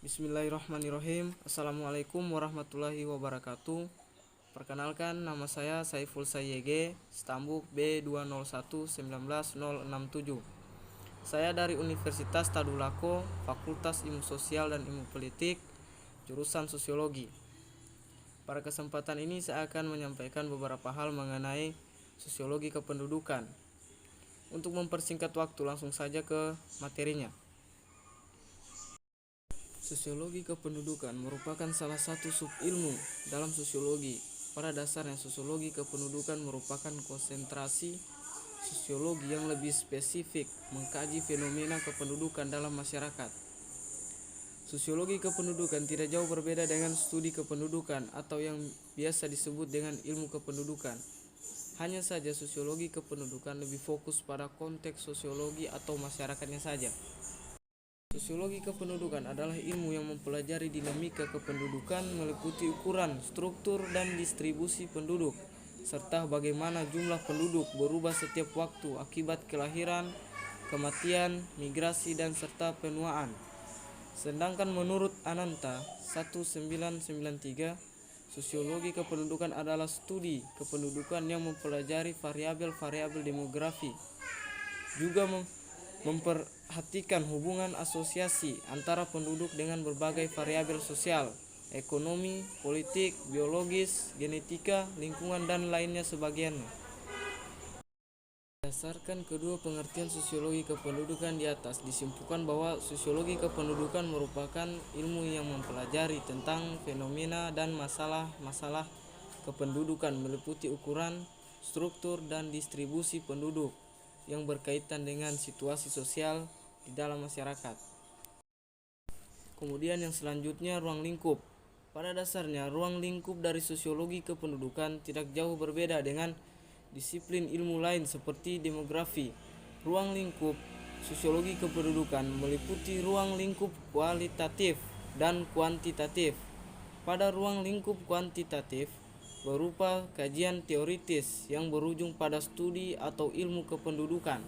Bismillahirrahmanirrahim. Assalamualaikum warahmatullahi wabarakatuh. Perkenalkan, nama saya Saiful Sayyege, Stambuk B20111967. Saya dari Universitas Tadulako, Fakultas Ilmu Sosial dan Ilmu Politik, jurusan Sosiologi. Pada kesempatan ini saya akan menyampaikan beberapa hal mengenai sosiologi kependudukan. Untuk mempersingkat waktu, langsung saja ke materinya. Sosiologi kependudukan merupakan salah satu subilmu dalam sosiologi. Pada dasarnya, sosiologi kependudukan merupakan konsentrasi sosiologi yang lebih spesifik mengkaji fenomena kependudukan dalam masyarakat. Sosiologi kependudukan tidak jauh berbeda dengan studi kependudukan atau yang biasa disebut dengan ilmu kependudukan. Hanya saja sosiologi kependudukan lebih fokus pada konteks sosiologi atau masyarakatnya saja. Sosiologi kependudukan adalah ilmu yang mempelajari dinamika kependudukan meliputi ukuran, struktur, dan distribusi penduduk, serta bagaimana jumlah penduduk berubah setiap waktu akibat kelahiran, kematian, migrasi, dan serta penuaan. Sedangkan menurut Ananta 1993, sosiologi kependudukan adalah studi kependudukan yang mempelajari variabel-variabel demografi, juga memperhatikan hubungan asosiasi antara penduduk dengan berbagai variabel sosial, ekonomi, politik, biologis, genetika, lingkungan, dan lainnya sebagiannya. Berdasarkan kedua pengertian sosiologi kependudukan di atas, disimpulkan bahwa sosiologi kependudukan merupakan ilmu yang mempelajari tentang fenomena dan masalah-masalah kependudukan meliputi ukuran, struktur, dan distribusi penduduk yang berkaitan dengan situasi sosial di dalam masyarakat. Kemudian yang selanjutnya, ruang lingkup. Pada dasarnya, ruang lingkup dari sosiologi kependudukan tidak jauh berbeda dengan disiplin ilmu lain seperti demografi. Ruang lingkup sosiologi kependudukan meliputi ruang lingkup kualitatif dan kuantitatif. Pada ruang lingkup kuantitatif, berupa kajian teoritis yang berujung pada studi atau ilmu kependudukan.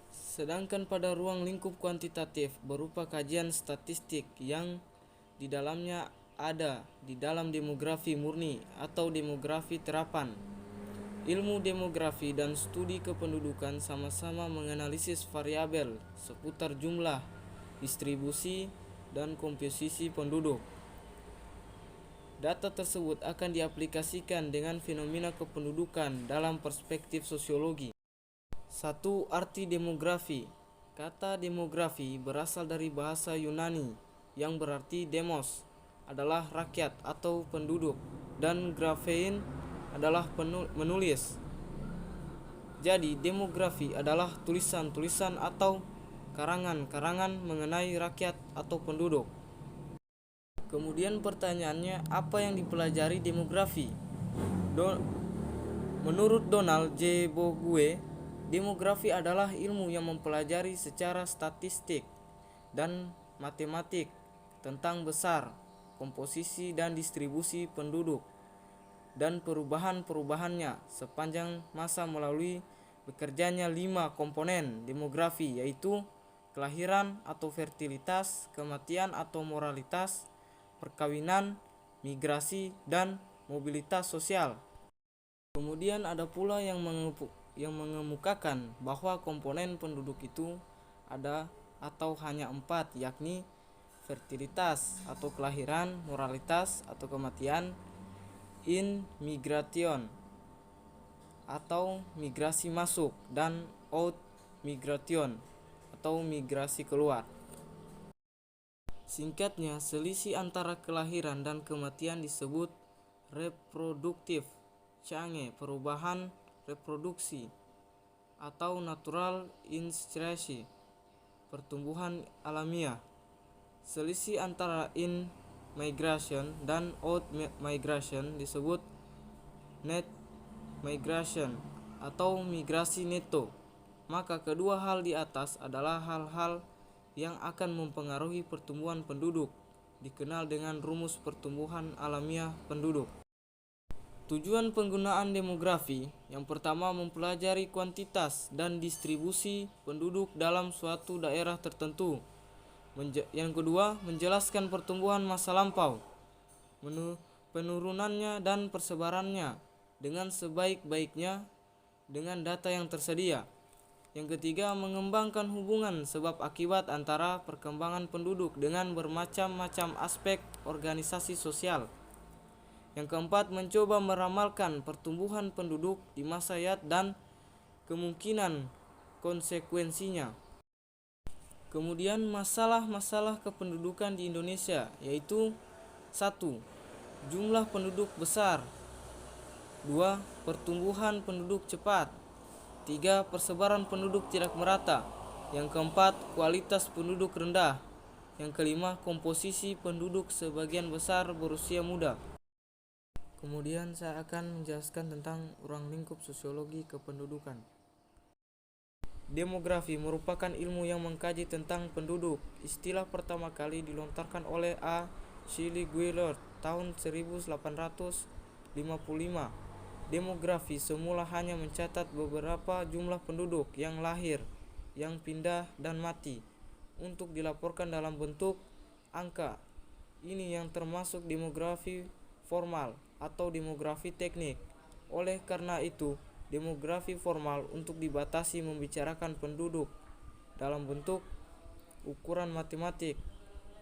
Sedangkan pada ruang lingkup kuantitatif berupa kajian statistik yang di dalamnya ada di dalam demografi murni atau demografi terapan. Ilmu demografi dan studi kependudukan sama-sama menganalisis variabel seputar jumlah, distribusi, dan komposisi penduduk. Data tersebut akan diaplikasikan dengan fenomena kependudukan dalam perspektif sosiologi. 1. Arti demografi. Kata demografi berasal dari bahasa Yunani yang berarti demos adalah rakyat atau penduduk dan graphein adalah menulis. Jadi demografi adalah tulisan-tulisan atau karangan-karangan mengenai rakyat atau penduduk. Kemudian pertanyaannya, apa yang dipelajari demografi? Menurut Donald J. Bogue, demografi adalah ilmu yang mempelajari secara statistik dan matematik tentang besar, komposisi dan distribusi penduduk dan perubahan-perubahannya sepanjang masa melalui bekerjanya 5 komponen demografi, yaitu kelahiran atau fertilitas, kematian atau moralitas, perkawinan, migrasi, dan mobilitas sosial. Kemudian ada pula yang mengemukakan bahwa komponen penduduk itu ada atau hanya 4, yakni fertilitas atau kelahiran, moralitas atau kematian, in-migration atau migrasi masuk, dan out-migration atau migrasi keluar. Singkatnya, selisih antara kelahiran dan kematian disebut reproduktif change, perubahan reproduksi, atau natural initiation, pertumbuhan alamiah. Selisih antara in-migration dan out-migration disebut net migration atau migrasi neto. Maka kedua hal di atas adalah hal-hal yang akan mempengaruhi pertumbuhan penduduk, dikenal dengan rumus pertumbuhan alamiah penduduk. Tujuan penggunaan demografi yang pertama, mempelajari kuantitas dan distribusi penduduk dalam suatu daerah tertentu. Yang kedua, menjelaskan pertumbuhan masa lampau, penurunannya dan persebarannya dengan sebaik-baiknya dengan data yang tersedia. Yang ketiga, mengembangkan hubungan sebab akibat antara perkembangan penduduk dengan bermacam-macam aspek organisasi sosial. Yang keempat, mencoba meramalkan pertumbuhan penduduk di masa yat dan kemungkinan konsekuensinya. Kemudian masalah-masalah kependudukan di Indonesia yaitu 1. Jumlah penduduk besar. 2. Pertumbuhan penduduk cepat. 3. Persebaran penduduk tidak merata. Yang keempat, kualitas penduduk rendah. Yang kelima, komposisi penduduk sebagian besar berusia muda. Kemudian saya akan menjelaskan tentang ruang lingkup sosiologi kependudukan. Demografi merupakan ilmu yang mengkaji tentang penduduk. Istilah pertama kali dilontarkan oleh A. Shelley Guillard tahun 1855. Demografi semula hanya mencatat beberapa jumlah penduduk yang lahir, yang pindah dan mati untuk dilaporkan dalam bentuk angka. Ini yang termasuk demografi formal atau demografi teknik. Oleh karena itu, demografi formal untuk dibatasi membicarakan penduduk dalam bentuk ukuran matematik.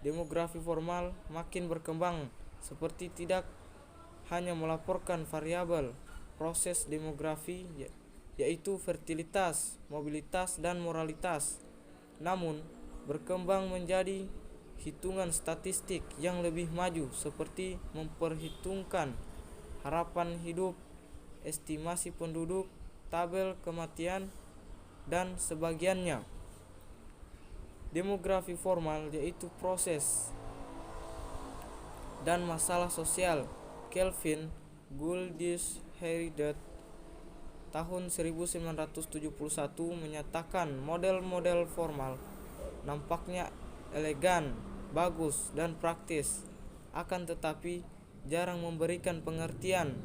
Demografi formal makin berkembang seperti tidak hanya melaporkan variabel proses demografi yaitu fertilitas, mobilitas, dan moralitas, namun berkembang menjadi hitungan statistik yang lebih maju seperti memperhitungkan harapan hidup, estimasi penduduk, tabel kematian, dan sebagiannya. Demografi formal yaitu proses dan masalah sosial. Kelvin Goldisheide tahun 1971 menyatakan model-model formal nampaknya elegan, bagus, dan praktis, akan tetapi jarang memberikan pengertian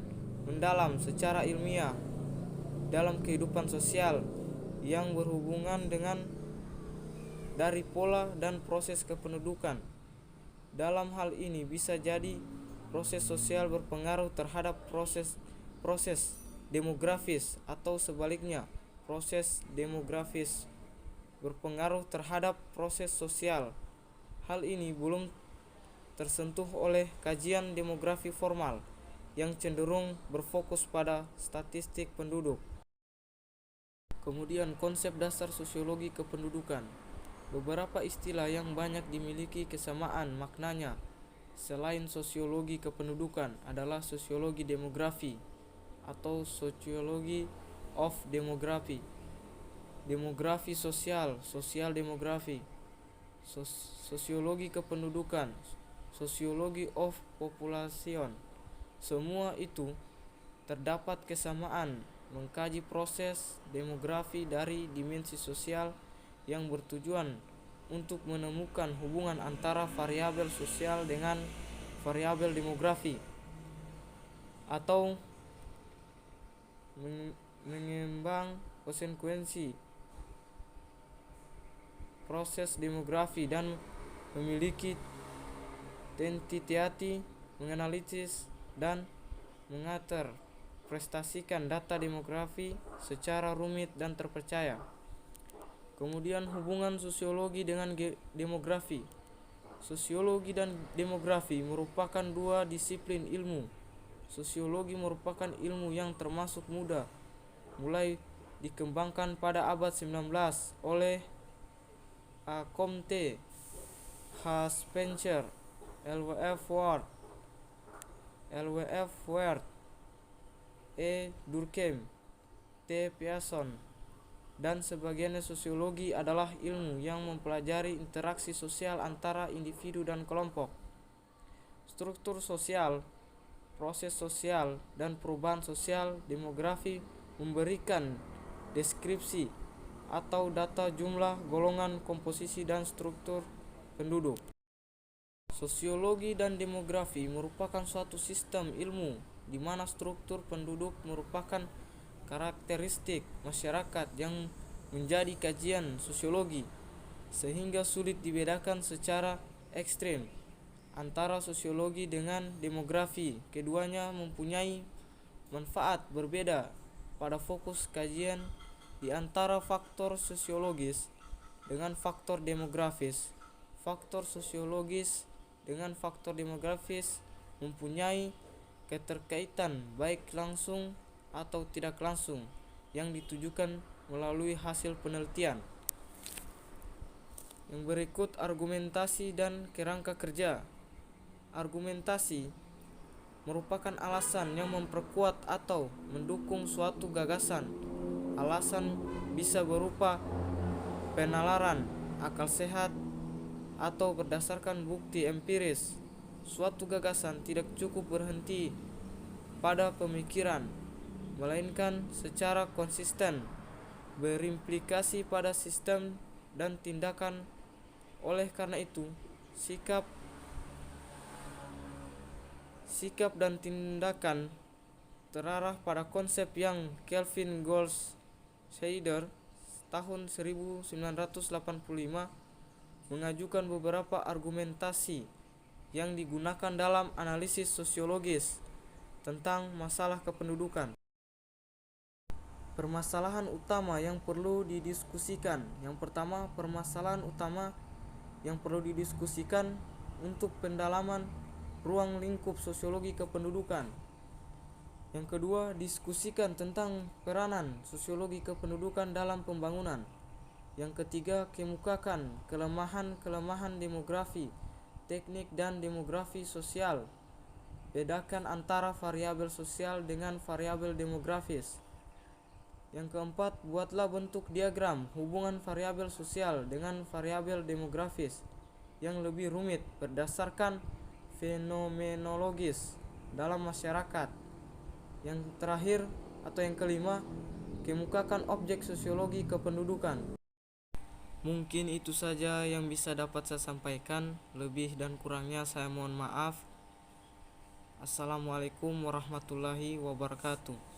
mendalam secara ilmiah dalam kehidupan sosial yang berhubungan dengan dari pola dan proses kependudukan. Dalam hal ini bisa jadi proses sosial berpengaruh terhadap proses demografis atau sebaliknya, proses demografis berpengaruh terhadap proses sosial. Hal ini belum tersentuh oleh kajian demografi formal yang cenderung berfokus pada statistik penduduk. Kemudian konsep dasar sosiologi kependudukan. Beberapa istilah yang banyak dimiliki kesamaan maknanya selain sosiologi kependudukan adalah sosiologi demografi atau sociology of demography, demografi sosial, sosial demografi, sosiologi kependudukan, sociology of population. Semua itu terdapat kesamaan mengkaji proses demografi dari dimensi sosial yang bertujuan untuk menemukan hubungan antara variabel sosial dengan variabel demografi atau mengembang konsekuensi proses demografi dan memiliki tentitiati menganalisis dan menginterpretasikan data demografi secara rumit dan terpercaya. Kemudian hubungan sosiologi dengan demografi. Sosiologi dan demografi merupakan dua disiplin ilmu. Sosiologi merupakan ilmu yang termasuk muda, mulai dikembangkan pada abad 19 oleh A. Comte, H. Spencer, L.W.F. Ward, E. Durkheim, T. Piaget, dan sebagiannya. Sosiologi adalah ilmu yang mempelajari interaksi sosial antara individu dan kelompok, struktur sosial, proses sosial, dan perubahan sosial. Demografi memberikan deskripsi atau data jumlah, golongan, komposisi, dan struktur penduduk. Sosiologi dan demografi merupakan suatu sistem ilmu di mana struktur penduduk merupakan karakteristik masyarakat yang menjadi kajian sosiologi. sehingga sulit dibedakan secara ekstrem antara sosiologi dengan demografi. Keduanya mempunyai manfaat berbeda pada fokus kajian di antara faktor sosiologis dengan faktor demografis. Faktor sosiologis dengan faktor demografis mempunyai keterkaitan baik langsung atau tidak langsung yang ditujukan melalui hasil penelitian. Yang berikut argumentasi dan kerangka kerja. Argumentasi merupakan alasan yang memperkuat atau mendukung suatu gagasan. Alasan bisa berupa penalaran akal sehat atau berdasarkan bukti empiris. Suatu gagasan tidak cukup berhenti pada pemikiran, melainkan secara konsisten berimplikasi pada sistem dan tindakan. Oleh karena itu, sikap dan tindakan terarah pada konsep yang Kelvin Goldscheider tahun 1985 mengajukan beberapa argumentasi yang digunakan dalam analisis sosiologis tentang masalah kependudukan. Permasalahan utama yang perlu didiskusikan. Yang pertama, permasalahan utama yang perlu didiskusikan untuk pendalaman ruang lingkup sosiologi kependudukan. Yang kedua, diskusikan tentang peranan sosiologi kependudukan dalam pembangunan. Yang ketiga, kemukakan kelemahan demografi, teknik dan demografi sosial. Bedakan antara variabel sosial dengan variabel demografis. Yang keempat, buatlah bentuk diagram hubungan variabel sosial dengan variabel demografis yang lebih rumit berdasarkan fenomenologis dalam masyarakat. Yang terakhir atau yang kelima, kemukakan objek sosiologi kependudukan. Mungkin itu saja yang bisa dapat saya sampaikan. Lebih dan kurangnya saya mohon maaf. Assalamualaikum warahmatullahi wabarakatuh.